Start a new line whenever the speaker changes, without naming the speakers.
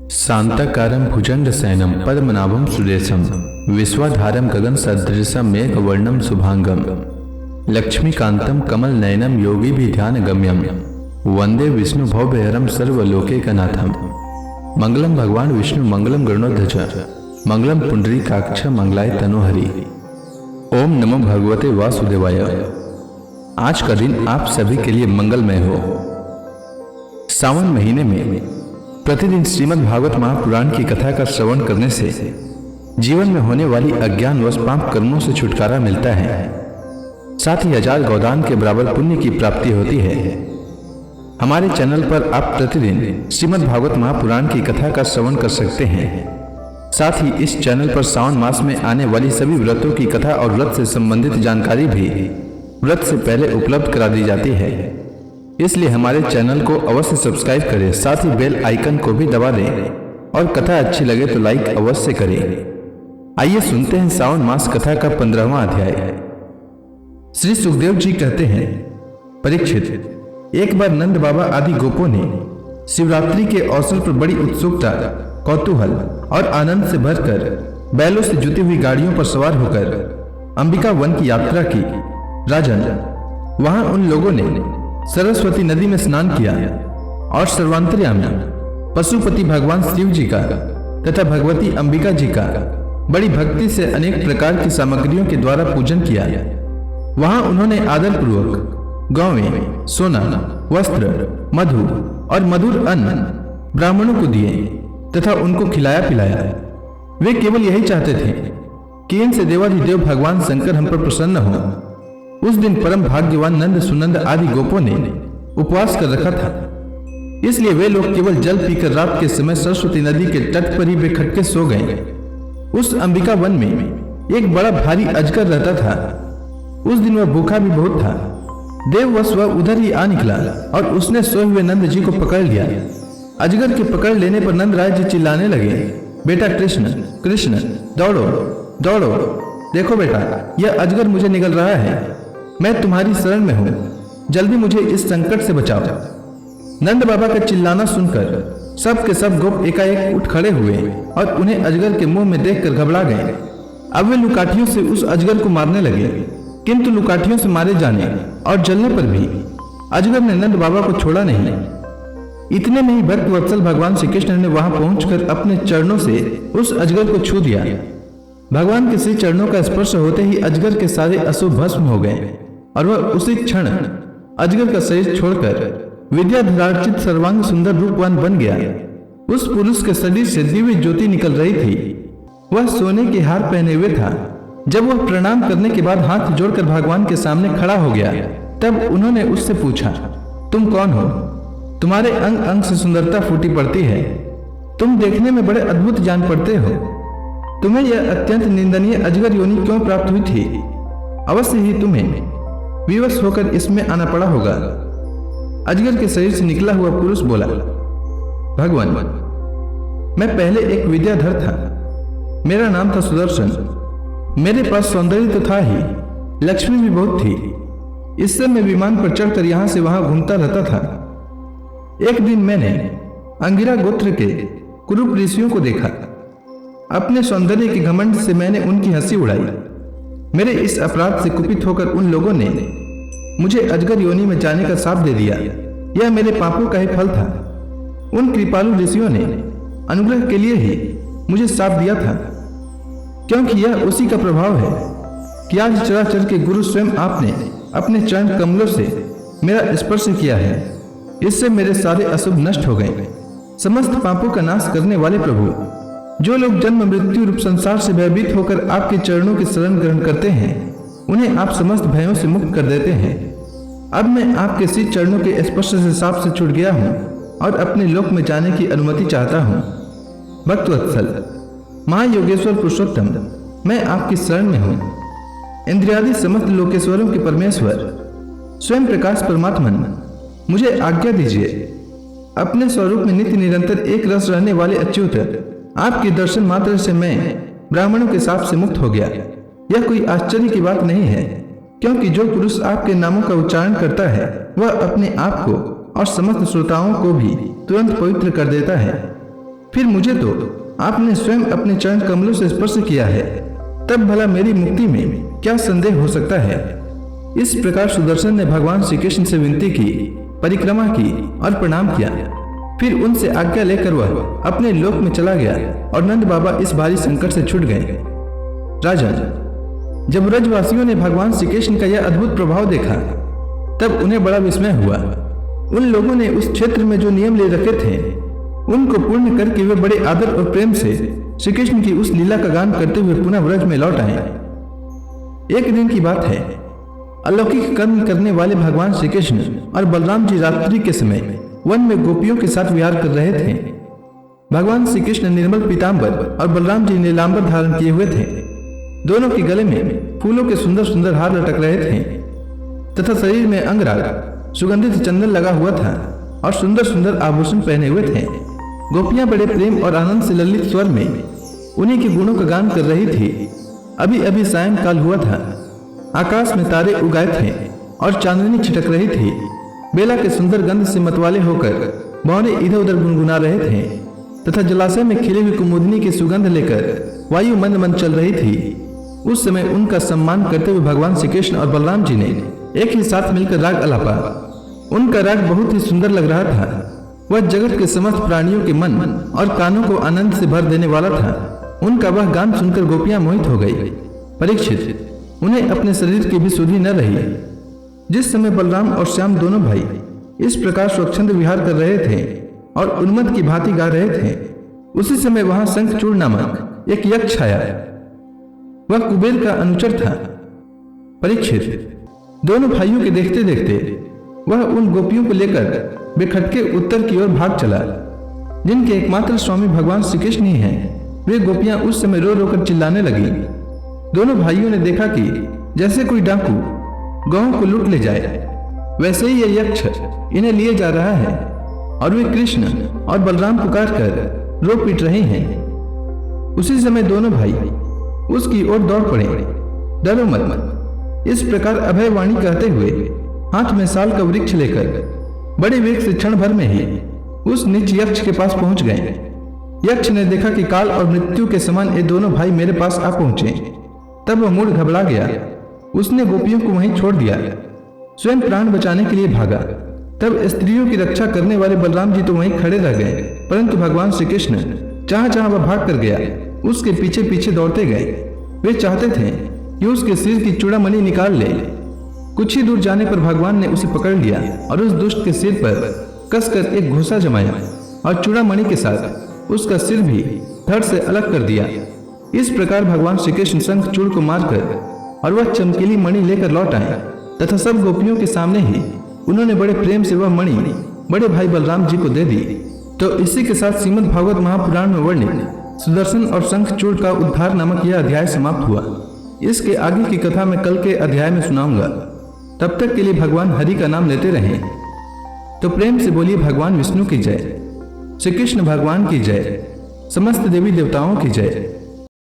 शांताकारं भुजंगशयनं पद्मनाभं सुरेशं विश्वाधारं गगनसदृशं मेघवर्णं शुभांगं लक्ष्मीकान्तं कमलनयनं योगिभिध्यानगम्यं वंदे विष्णुभवभयहरं सर्वलोकैकनाथं। मंगलम भगवान विष्णु मंगलम गरुड़ध्वज मंगलम पुंडरीकाक्ष मंगलाय तनोहरि। ओम नमो भगवते वासुदेवाय। आज का दिन आप सभी के लिए मंगलमय हो। सावन महीने में प्रतिदिन श्रीमद् भागवत महापुराण की कथा का श्रवण करने से जीवन में होने वाली अज्ञान व पाप कर्मों से छुटकारा मिलता है, साथ ही 1000 गोदान के बराबर पुण्य की प्राप्ति होती है। हमारे चैनल पर आप प्रतिदिन श्रीमद् भागवत महापुराण की कथा का श्रवण कर सकते हैं। साथ ही इस चैनल पर सावन मास में आने वाली सभी व्रतों की कथा और व्रत से संबंधित जानकारी भी व्रत से पहले उपलब्ध करा दी जाती है। इसलिए हमारे चैनल को अवश्य सब्सक्राइब करें, साथ ही बेल आइकन को भी दबा दें और कथा अच्छी लगे तो लाइक अवश्य करें। आइए सुनते हैं सावन मास कथा का 15वां अध्याय। श्री सुखदेव जी कहते हैं, परीक्षित, एक बार नंद बाबा आदि गोपों ने शिवरात्रि के अवसर पर बड़ी उत्सुकता, कौतूहल और आनंद से भरकर बैलों से जुती हुई गाड़ियों पर सवार होकर अंबिका वन की यात्रा की। राजन, वहां उन लोगों ने सरस्वती नदी में स्नान किया और सर्वांतर्यामी पशुपति भगवान शिव जी का तथा भगवती अंबिका जी का बड़ी भक्ति से अनेक प्रकार की सामग्रियों के द्वारा पूजन किया। वहां उन्होंने आदरपूर्वक गौवें, सोना, वस्त्र, मधु और मधुर अन्न ब्राह्मणों को दिए तथा उनको खिलाया पिलाया। वे केवल यही चाहते थे कि इनसे देवाधिदेव भगवान शंकर हम पर प्रसन्न हो। उस दिन परम भाग्यवान नंद, सुनंद आदि गोपों ने उपवास कर रखा था, इसलिए वे लोग केवल जल पीकर रात के समय सरस्वती नदी के तट पर ही बेखटके सो गए। उस अंबिका वन में एक बड़ा भारी अजगर रहता था। उस दिन वह भूखा भी बहुत था। देववश वह उधर ही आ निकला और उसने सोए हुए नंद जी को पकड़ लिया। अजगर के पकड़ लेने पर नंद राय जी चिल्लाने लगे, बेटा कृष्ण, कृष्ण, दौड़ो दौड़ो, देखो बेटा, यह अजगर मुझे निगल रहा है। मैं तुम्हारी शरण में हूं, जल्दी मुझे इस संकट से बचाओ। नंद बाबा का चिल्लाना सुनकर सब के सब गोप एकाएक उठ खड़े हुए और उन्हें अजगर के मुंह में देखकर घबरा गए। अब वे लुकाठियों से उस अजगर को मारने लगे, किंतु लुकाठियों से मारे जाने और जलने पर भी अजगर ने नंद बाबा को छोड़ा नहीं। इतने में ही भक्त वत्सल भगवान श्री कृष्ण ने वहां पहुंचकर अपने चरणों से उस अजगर को छू दिया। भगवान के श्री चरणों का स्पर्श होते ही अजगर के सारे अशुभ भस्म हो गए और वह उसी क्षण अजगर का शरीर छोड़कर विद्याधरार्चित सर्वांग सुंदर रूपवान बन गया। उस पुरुष के शरीर से दिव्य ज्योति निकल रही थी। वह सोने के हार पहने हुए था। जब वह प्रणाम करने के बाद हाथ जोड़कर भगवान के सामने खड़ा हो गया, तब उन्होंने उससे पूछा, तुम कौन हो? तुम्हारे अंग अंग से सुंदरता फूटी पड़ती है। तुम देखने में बड़े अद्भुत जान पड़ते हो। तुम्हें यह अत्यंत निंदनीय अजगर योनि क्यों प्राप्त हुई थी? अवश्य ही तुम्हें विवश होकर इसमें आना पड़ा होगा। अजगर के शरीर से निकला हुआ पुरुष बोला, भगवान, मैं पहले एक विद्याधर था। मेरा नाम था सुदर्शन। मेरे पास सौंदर्य तो था ही, लक्ष्मी भी बहुत थी। इससे मैं विमान पर चढ़कर यहां से वहां घूमता रहता था। एक दिन मैंने अंगिरा गोत्र के कुरूप ऋषियों को देखा। अपने सौंदर्य के घमंड से मैंने उनकी हंसी उड़ाई। मेरे इस अपराध से कुपित होकर उन लोगों ने मुझे अजगर योनि में जाने का शाप दे दिया। यह मेरे पापों का ही फल था। उन कृपालु ऋषियों ने अनुग्रह के लिए ही मुझे शाप दिया था, क्योंकि यह उसी का प्रभाव है कि आज चराचर के गुरु स्वयं आपने अपने चरण कमलों से मेरा स्पर्श किया है। इससे मेरे सारे अशुभ नष्ट हो गए। समस्त पापों का नाश करने वाले प्रभु, जो लोग जन्म मृत्यु रूप संसार से भयभीत होकर आपके चरणों की शरण ग्रहण करते हैं, उन्हें आप समस्त भयों से मुक्त कर देते हैं। अब मैं आपके श्री चरणों के स्पर्श से शाप से छूट गया हूँ और अपने लोक में जाने की अनुमति चाहता हूँ। भक्तवत्सल, महायोगेश्वर पुरुषोत्तम, मैं आपकी शरण में हूँ। इंद्रियादि समस्त लोकेश्वरों के परमेश्वर स्वयं प्रकाश परमात्मन, मुझे आज्ञा दीजिए। अपने स्वरूप में नित्य निरंतर एक रस रहने वाले अच्युत, आपके दर्शन मात्र से मैं ब्राह्मणों के शाप से मुक्त हो गया। यह कोई आश्चर्य की बात नहीं है, क्योंकि जो पुरुष आपके नामों का उच्चारण करता है वह अपने आप को और समस्त श्रोताओं को भी तुरंत पवित्र कर देता है।
फिर मुझे तो आपने स्वयं अपने चरण कमलों से स्पर्श किया है, तब भला मेरी मुक्ति में क्या संदेह हो सकता है। इस प्रकार सुदर्शन ने भगवान श्री कृष्ण से विनती की, परिक्रमा की और प्रणाम किया। फिर उनसे आज्ञा लेकर वह अपने लोक में चला गया और नंद बाबा इस भारी संकट से छूट गए। राजन, जब ब्रजवासियों ने भगवान श्री कृष्ण का यह अद्भुत प्रभाव देखा तब उन्हें बड़ा विस्मय हुआ। उन लोगों ने उस क्षेत्र में जो नियम ले रखे थे उनको पूर्ण करके वे बड़े आदर और प्रेम से श्री कृष्ण की उस लीला का गान करते हुए पुनः ब्रज में लौट आए। एक दिन की बात है, अलौकिक कर्म करने वाले भगवान श्री कृष्ण और बलराम जी रात्रि के समय वन में गोपियों के साथ विहार कर रहे थे। भगवान श्री कृष्ण निर्मल पीतांबर और बलराम जी नीलांबर धारण किए हुए थे। दोनों के गले में फूलों के सुंदर सुंदर हार लटक रहे थे तथा शरीर में अंगराग सुगंधित चंदन लगा हुआ था और सुंदर सुंदर आभूषण पहने हुए थे। गोपियां बड़े प्रेम और आनंद से ललित स्वर में उन्हीं के गुणों का गान कर रही थी। अभी अभी सायंकाल हुआ था, आकाश में तारे उगाए थे और चांदनी छिटक रही थी। बेला के सुंदर गंध से मतवाले होकर बौने इधर उधर गुनगुना रहे थे तथा जलाशय में खिली हुई कुमुदनी की सुगंध लेकर वायु मंद मंद चल रही थी। उस समय उनका सम्मान करते हुए भगवान श्री कृष्ण और बलराम जी ने एक ही साथ मिलकर राग अलापा। उनका राग बहुत ही सुंदर लग रहा था। वह जगत के समस्त प्राणियों के मन और कानों को आनंद से भर देने वाला था। उनका वह गान सुनकर गोपियां मोहित हो गई। परीक्षित, उन्हें अपने शरीर की भी सुधि न रही। जिस समय बलराम और श्याम दोनों भाई इस प्रकार स्वच्छंद विहार कर रहे थे और उन्मत्त की भांति गा रहे थे, उसी समय वहां शंखचूड़ नामक एक यक्ष आया। वह कुबेर का अनुचर था। परीक्षित, दोनों भाइयों के देखते देखते वह उन गोपियों को लेकर बेखटके उत्तर की ओर भाग चला, जिनके एकमात्र स्वामी भगवान श्री कृष्ण ही हैं। वे गोपियां उस समय रो रो कर चिल्लाने लगी। दोनों भाइयों ने देखा कि जैसे कोई डाकू गौं को लूट ले जाए, वैसे ही यह यक्ष इन्हें लिए जा रहा है और वे कृष्ण और बलराम पुकार कर रो पीट रहे हैं। उसी समय दोनों भाई उसकी ओर दौड़ पड़े। डरो मत, इस प्रकार अभय वाणी कहते हुए हाथ में साल का वृक्ष लेकर बड़े वेग से क्षण भर में ही उस नीच यक्ष के पास पहुंच गए। यक्ष ने देखा कि काल और मृत्यु के समान ये दोनों भाई मेरे पास आ पहुंचे। तब वह मूड घबरा गया। उसने गोपियों को वहीं छोड़ दिया, स्वयं प्राण बचाने के लिए भागा। तब स्त्रियों की रक्षा करने वाले बलराम जी तो वहीं खड़े रह गए, परंतु भगवान श्री कृष्ण जहां जहां वह भाग कर गया उसके पीछे पीछे दौड़ते गए। वे चाहते थे कि उसके सिर की चूड़ामणि निकाल ले। कुछ ही दूर जाने पर भगवान ने उसे पकड़ लिया और उस दुष्ट के सिर पर कसकर एक घूंसा जमाया और चूड़ामणि के साथ उसका सिर भी धड़ से अलग कर दिया। इस प्रकार भगवान श्री कृष्ण शंखचूड़ को मारकर और वह चमकीली मणि लेकर लौट आए तथा सब गोपियों के सामने ही उन्होंने बड़े प्रेम से वह मणि बड़े भाई बलराम जी को दे दी। तो इसी के साथ श्रीमद् भागवत महापुराण में वर्णित सुदर्शन और शंखचूड़ का उद्धार नामक यह अध्याय समाप्त हुआ। इसके आगे की कथा मैं कल के अध्याय में सुनाऊंगा। तब तक के लिए भगवान हरि का नाम लेते रहें। तो प्रेम से बोलिए भगवान विष्णु की जय, श्री कृष्ण भगवान की जय, समस्त देवी देवताओं की जय।